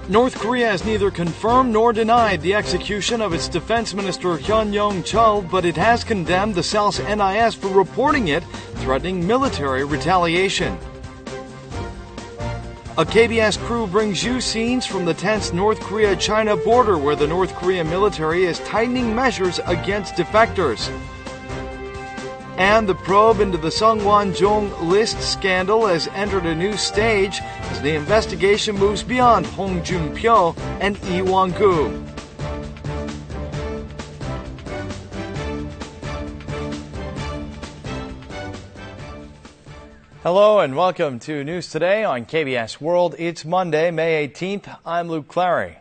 North Korea has neither confirmed nor denied the execution of its defense minister Hyon Yong-chol, but it has condemned the South's NIS for reporting it, threatening military retaliation. A KBS crew brings you scenes from the tense North Korea-China border, where the North Korean military is tightening measures against defectors. And the probe into the Sungwon-jong list scandal has entered a new stage as the investigation moves beyond Hong Jun-pyo and Lee Won-gu. Hello and welcome to News Today on KBS World. It's Monday, May 18th. I'm Luke Clary.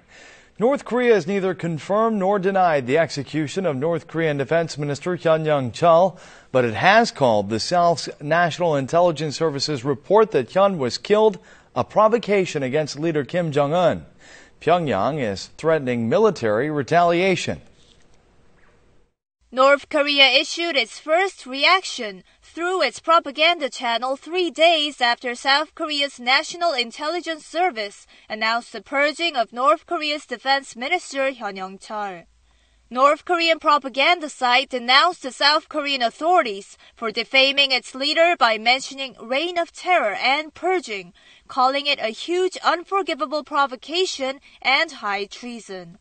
North Korea has neither confirmed nor denied the execution of North Korean Defense Minister Hyon Yong-chol, but it has called the South's National Intelligence Service's report that Hyun was killed a provocation against leader Kim Jong-un. Pyongyang is threatening military retaliation. North Korea issued its first reaction through its propaganda channel 3 days after South Korea's National Intelligence Service announced the purging of North Korea's defense minister Hyon Yong-chol. North Korean propaganda site denounced the South Korean authorities for defaming its leader by mentioning reign of terror and purging, calling it a huge unforgivable provocation and high treason.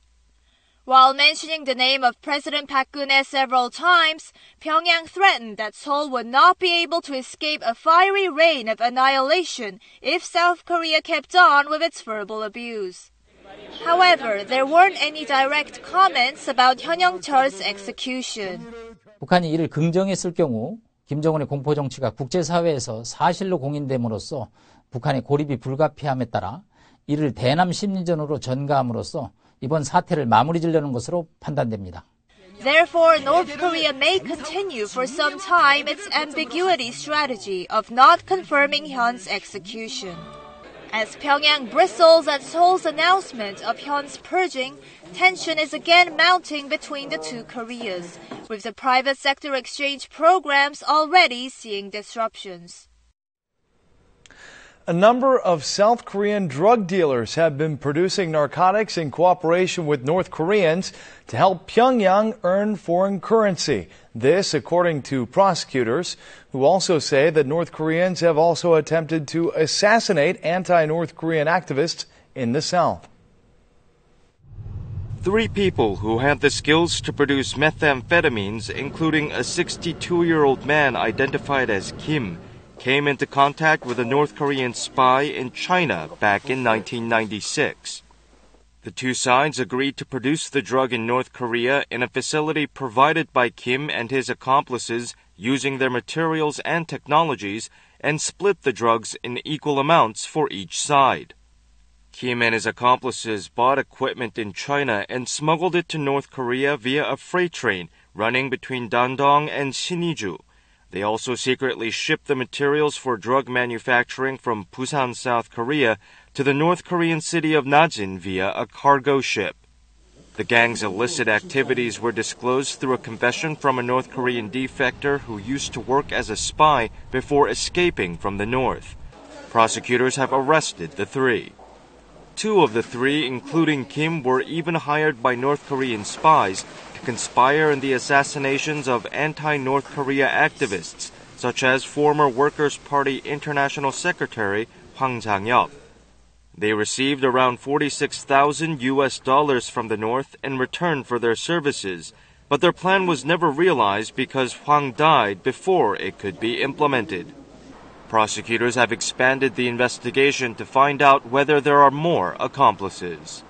While mentioning the name of President Park Geun-hye several times, Pyongyang threatened that Seoul would not be able to escape a fiery reign of annihilation if South Korea kept on with its verbal abuse. However, there weren't any direct comments about Hyon Yong-chol's execution. 북한이 이를 긍정했을 경우 김정은의 공포 정치가 국제사회에서 사실로 공인됨으로써 북한의 고립이 불가피함에 따라 이를 대남 심리전으로 전가함으로써 이번 사태를 마무리 지려는 것으로 판단됩니다. Therefore, North Korea may continue for some time its ambiguity strategy of not confirming Hyun's execution. As Pyongyang bristles at Seoul's announcement of Hyun's purging, tension is again mounting between the two Koreas, with the private sector exchange programs already seeing disruptions. A number of South Korean drug dealers have been producing narcotics in cooperation with North Koreans to help Pyongyang earn foreign currency. This, according to prosecutors, who also say that North Koreans have also attempted to assassinate anti-North Korean activists in the South. 3 people who had the skills to produce methamphetamines, including a 62-year-old man identified as Kim, came into contact with a North Korean spy in China back in 1996. The two sides agreed to produce the drug in North Korea in a facility provided by Kim and his accomplices using their materials and technologies, and split the drugs in equal amounts for each side. Kim and his accomplices bought equipment in China and smuggled it to North Korea via a freight train running between Dandong and Siniju. They also secretly shipped the materials for drug manufacturing from Busan, South Korea, to the North Korean city of Najin via a cargo ship. The gang's illicit activities were disclosed through a confession from a North Korean defector who used to work as a spy before escaping from the north. Prosecutors have arrested the 3. 2 of the 3, including Kim, were even hired by North Korean spies to conspire in the assassinations of anti-North Korea activists, such as former Workers' Party International Secretary Hwang Sang-yeop. They received around $46,000 from the North in return for their services, but their plan was never realized because Hwang died before it could be implemented. Prosecutors have expanded the investigation to find out whether there are more accomplices.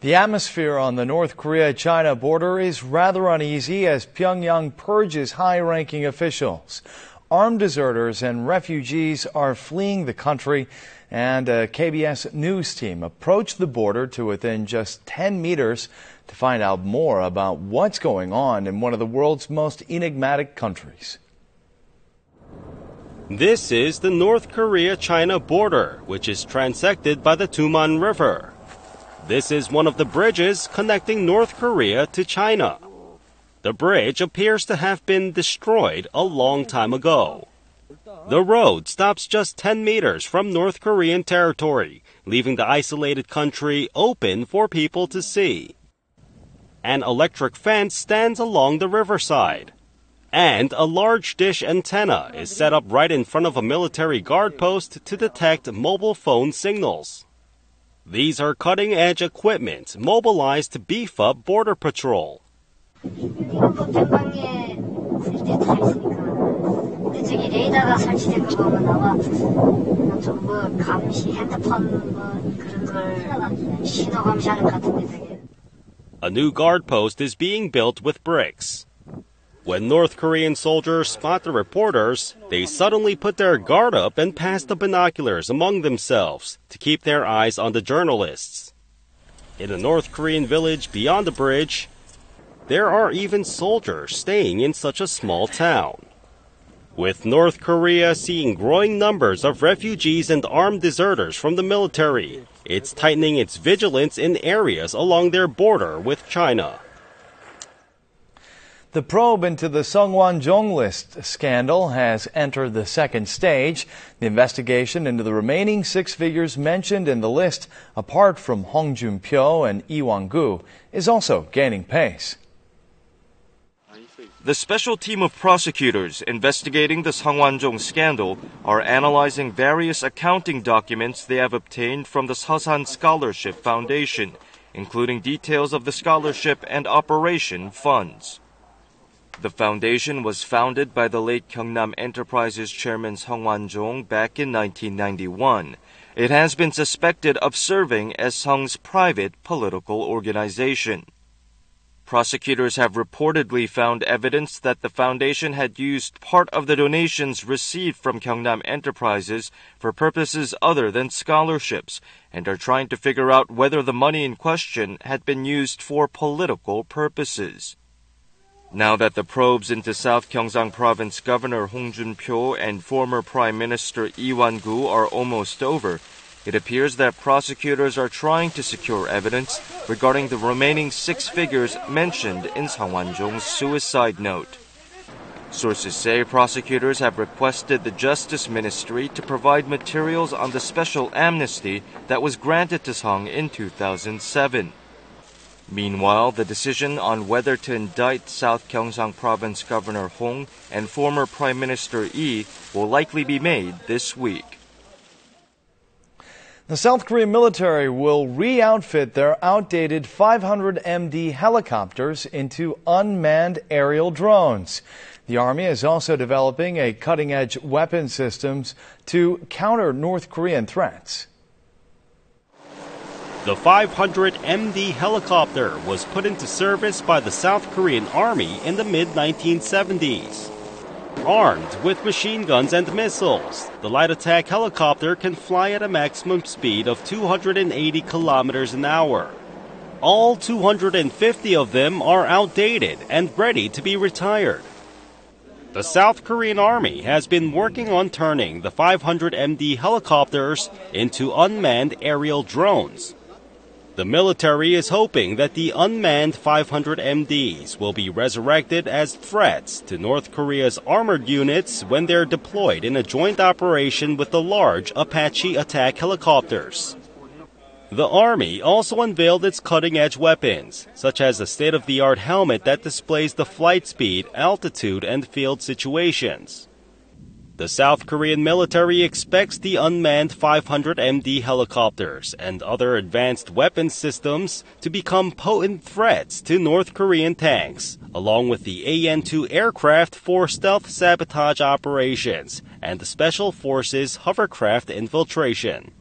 The atmosphere on the North Korea-China border is rather uneasy as Pyongyang purges high-ranking officials. Armed deserters and refugees are fleeing the country, and a KBS News team approached the border to within just 10 meters to find out more about what's going on in one of the world's most enigmatic countries. This is the North Korea-China border, which is transected by the Tuman River. This is one of the bridges connecting North Korea to China. The bridge appears to have been destroyed a long time ago. The road stops just 10 meters from North Korean territory, leaving the isolated country open for people to see. An electric fence stands along the riverside, and a large dish antenna is set up right in front of a military guard post to detect mobile phone signals. These are cutting-edge equipment mobilized to beef up border patrol. A new guard post is being built with bricks. When North Korean soldiers spot the reporters, they suddenly put their guard up and pass the binoculars among themselves to keep their eyes on the journalists. In a North Korean village beyond the bridge, there are even soldiers staying in such a small town. With North Korea seeing growing numbers of refugees and armed deserters from the military, it's tightening its vigilance in areas along their border with China. The probe into the Seongwon-jong list scandal has entered the second stage. The investigation into the remaining 6 figures mentioned in the list, apart from Hong Jun-pyo and Lee Won-gu, is also gaining pace. The special team of prosecutors investigating the Seongwon-jong scandal are analyzing various accounting documents they have obtained from the Seosan Scholarship Foundation, including details of the scholarship and operation funds. The foundation was founded by the late Gyeongnam Enterprises chairman Seong Wan-jong back in 1991. It has been suspected of serving as Seong's private political organization. Prosecutors have reportedly found evidence that the foundation had used part of the donations received from Gyeongnam Enterprises for purposes other than scholarships, and are trying to figure out whether the money in question had been used for political purposes. Now that the probes into South Gyeongsang Province Governor Hong Jun-pyo and former Prime Minister Lee Won-gu are almost over, it appears that prosecutors are trying to secure evidence regarding the remaining 6 figures mentioned in Seong Wan-jong's suicide note. Sources say prosecutors have requested the Justice Ministry to provide materials on the special amnesty that was granted to Seong in 2007. Meanwhile, the decision on whether to indict South Gyeongsang Province Governor Hong and former Prime Minister Lee will likely be made this week. The South Korean military will re-outfit their outdated 500MD helicopters into unmanned aerial drones. The Army is also developing a cutting-edge weapon systems to counter North Korean threats. The 500MD helicopter was put into service by the South Korean Army in the mid-1970s. Armed with machine guns and missiles, the light attack helicopter can fly at a maximum speed of 280 kilometers an hour. All 250 of them are outdated and ready to be retired. The South Korean Army has been working on turning the 500MD helicopters into unmanned aerial drones. The military is hoping that the unmanned 500MDs will be resurrected as threats to North Korea's armored units when they're deployed in a joint operation with the large Apache attack helicopters. The Army also unveiled its cutting-edge weapons, such as a state-of-the-art helmet that displays the flight speed, altitude, and field situations. The South Korean military expects the unmanned 500MD helicopters and other advanced weapon systems to become potent threats to North Korean tanks, along with the AN-2 aircraft for stealth sabotage operations and the Special Forces hovercraft infiltration.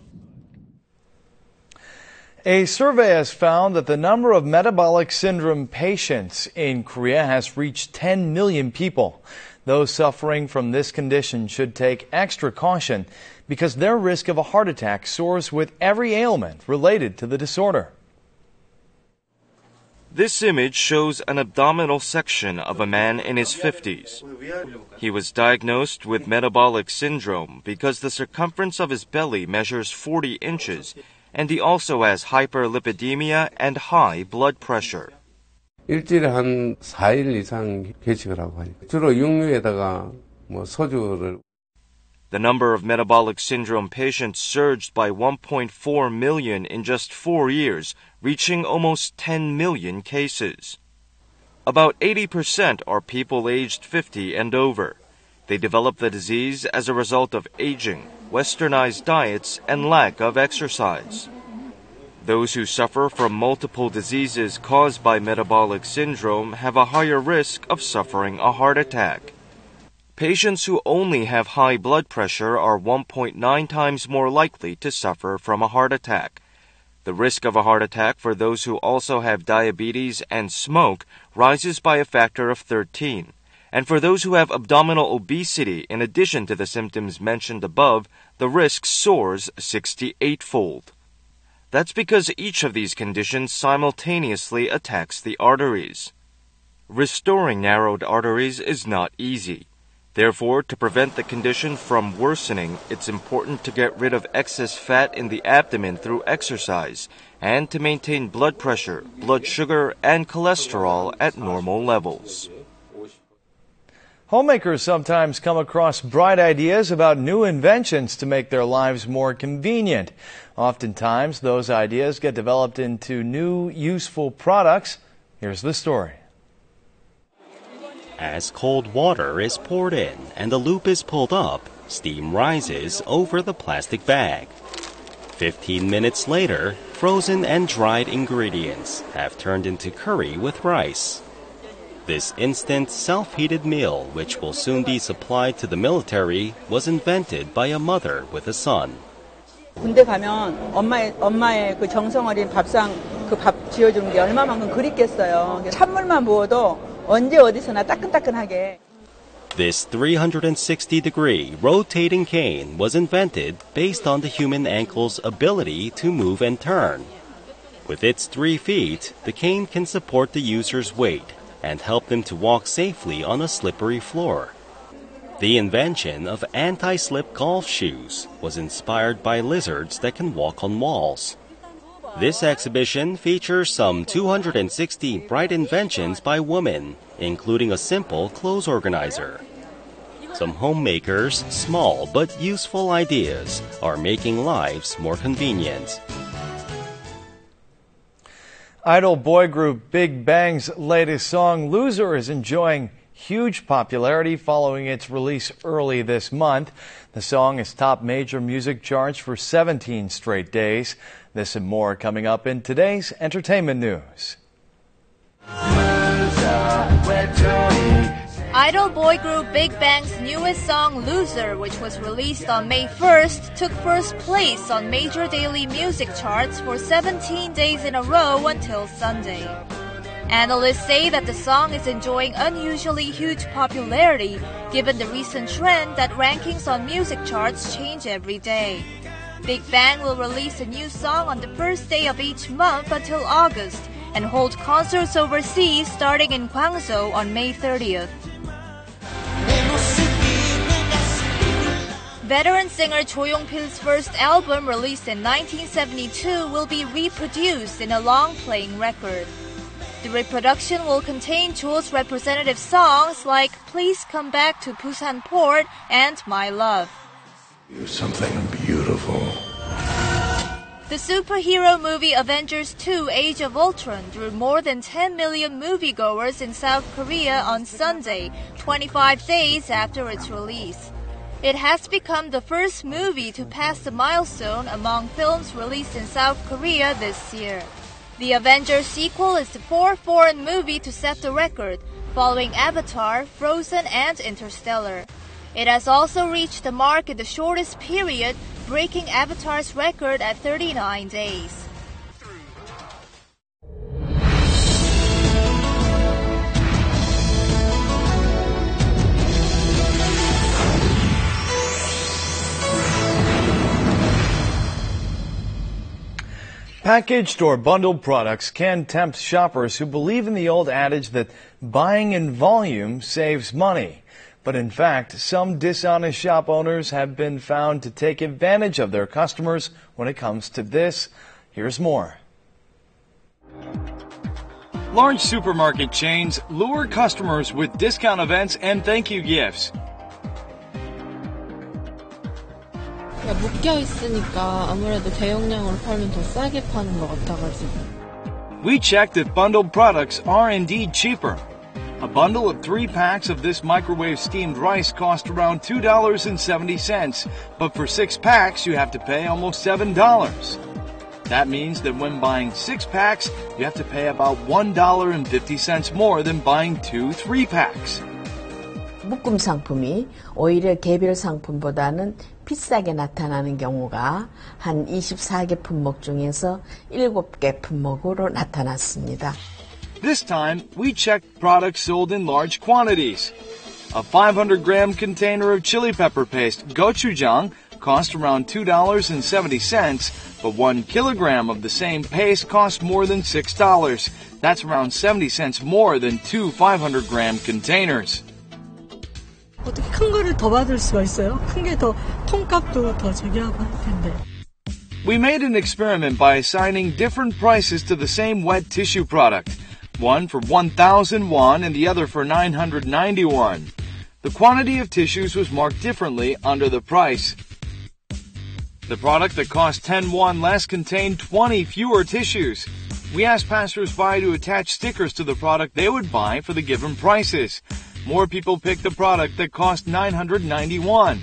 A survey has found that the number of metabolic syndrome patients in Korea has reached 10 million people. Those suffering from this condition should take extra caution because their risk of a heart attack soars with every ailment related to the disorder. This image shows an abdominal section of a man in his 50s. He was diagnosed with metabolic syndrome because the circumference of his belly measures 40 inches, and he also has hyperlipidemia and high blood pressure. 일주일에 한 4일 이상 개식을 하고 하니까 주로 육류에다가 소주를. The number of metabolic syndrome patients surged by 1.4 million in just 4 years, reaching almost 10 million cases. About 80% are people aged 50 and over. They develop the disease as a result of aging, westernized diets, and lack of exercise. Those who suffer from multiple diseases caused by metabolic syndrome have a higher risk of suffering a heart attack. Patients who only have high blood pressure are 1.9 times more likely to suffer from a heart attack. The risk of a heart attack for those who also have diabetes and smoke rises by a factor of 13. And for those who have abdominal obesity, in addition to the symptoms mentioned above, the risk soars 68-fold. That's because each of these conditions simultaneously attacks the arteries. Restoring narrowed arteries is not easy. Therefore, to prevent the condition from worsening, it's important to get rid of excess fat in the abdomen through exercise and to maintain blood pressure, blood sugar, and cholesterol at normal levels. Homemakers sometimes come across bright ideas about new inventions to make their lives more convenient. Oftentimes, those ideas get developed into new, useful products. Here's the story. As cold water is poured in and the loop is pulled up, steam rises over the plastic bag. 15 minutes later, frozen and dried ingredients have turned into curry with rice. This instant, self-heated meal, which will soon be supplied to the military, was invented by a mother with a son. 군대 가면 엄마의 그 정성 어린 밥상 그 밥 지어주는 게 얼마만큼 그립겠어요. 찬물만 부어도 언제 어디서나 따끈따끈하게. This 360-degree rotating cane was invented based on the human ankle's ability to move and turn. With its 3 feet, the cane can support the user's weight and help them to walk safely on a slippery floor. The invention of anti-slip golf shoes was inspired by lizards that can walk on walls. This exhibition features some 260 bright inventions by women, including a simple clothes organizer. Some homemakers' small but useful ideas are making lives more convenient. Idol boy group Big Bang's latest song, Loser, is enjoying huge popularity following its release early this month. The song has topped major music charts for 17 straight days. This and more coming up in today's entertainment news. Idol boy group Big Bang's newest song, Loser, which was released on May 1st, took first place on major daily music charts for 17 days in a row until Sunday. Analysts say that the song is enjoying unusually huge popularity given the recent trend that rankings on music charts change every day. Big Bang will release a new song on the first day of each month until August and hold concerts overseas starting in Gwangju on May 30th. Veteran singer Cho Yong-pil's first album, released in 1972, will be reproduced in a long-playing record. The reproduction will contain Cho's representative songs like Please Come Back to Busan Port and My Love. You're something beautiful. The superhero movie Avengers 2 Age of Ultron drew more than 10 million moviegoers in South Korea on Sunday, 25 days after its release. It has become the first movie to pass the milestone among films released in South Korea this year. The Avengers sequel is the fourth foreign movie to set the record, following Avatar, Frozen, and Interstellar. It has also reached the mark in the shortest period, breaking Avatar's record at 39 days. Packaged or bundled products can tempt shoppers who believe in the old adage that buying in volume saves money. But in fact, some dishonest shop owners have been found to take advantage of their customers when it comes to this. Here's more. Large supermarket chains lure customers with discount events and thank you gifts. 묶여 있으니까 아무래도 대용량으로 팔면 더 싸게 파는 것 같아가지고. We checked that bundled products are indeed cheaper. A bundle of 3 packs of this microwave steamed rice cost around $2.70, but for 6 packs you have to pay almost $7. That means that when buying 6 packs, you have to pay about $1.50 more than buying 2 3-packs. 묶음 상품이 오히려 개별 상품보다는 비싸게 나타나는 경우가 한 24개 품목 중에서 7개 품목으로 나타났습니다. This time, we checked products sold in large quantities. A 500-gram container of chili pepper paste, gochujang, cost around $2.70, but 1 kilogram of the same paste cost more than $6. That's around 70 cents more than 2 500-gram containers. 어떻게 큰 거를 더 받을 수가 있어요? 큰 게 더 통값도 더 저기하고 할 텐데. We made an experiment by assigning different prices to the same wet tissue product. One for 1,000 won and the other for 990 won. The quantity of tissues was marked differently under the price. The product that cost 10 won less contained 20 fewer tissues. We asked passers-by to attach stickers to the product they would buy for the given prices. More people picked the product that cost 990 won.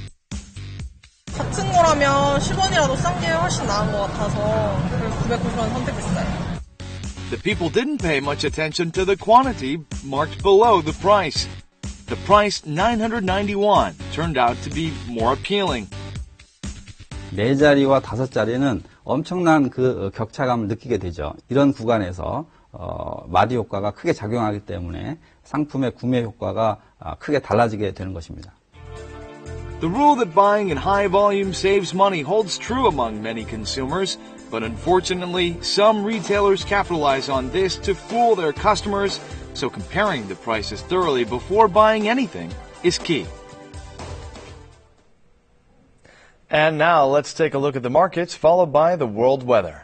같은 거라면 10원이라도 싼 게 훨씬 나은 것 같아서 990원 선택했어요. The people didn't pay much attention to the quantity marked below the price. The price 990 won turned out to be more appealing. 4자리와 5자리는 엄청난 그 격차감을 느끼게 되죠. 이런 구간에서 마디 효과가 크게 작용하기 때문에 상품의 구매 효과가 크게 달라지게 되는 것입니다. The rule that buying in high volume saves money holds true among many consumers, but unfortunately, some retailers capitalize on this to fool their customers, so comparing the prices thoroughly before buying anything is key. And now let's take a look at the markets, followed by the world weather.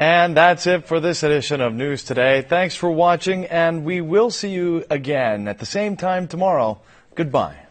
And that's it for this edition of News Today. Thanks for watching, and we will see you again at the same time tomorrow. Goodbye.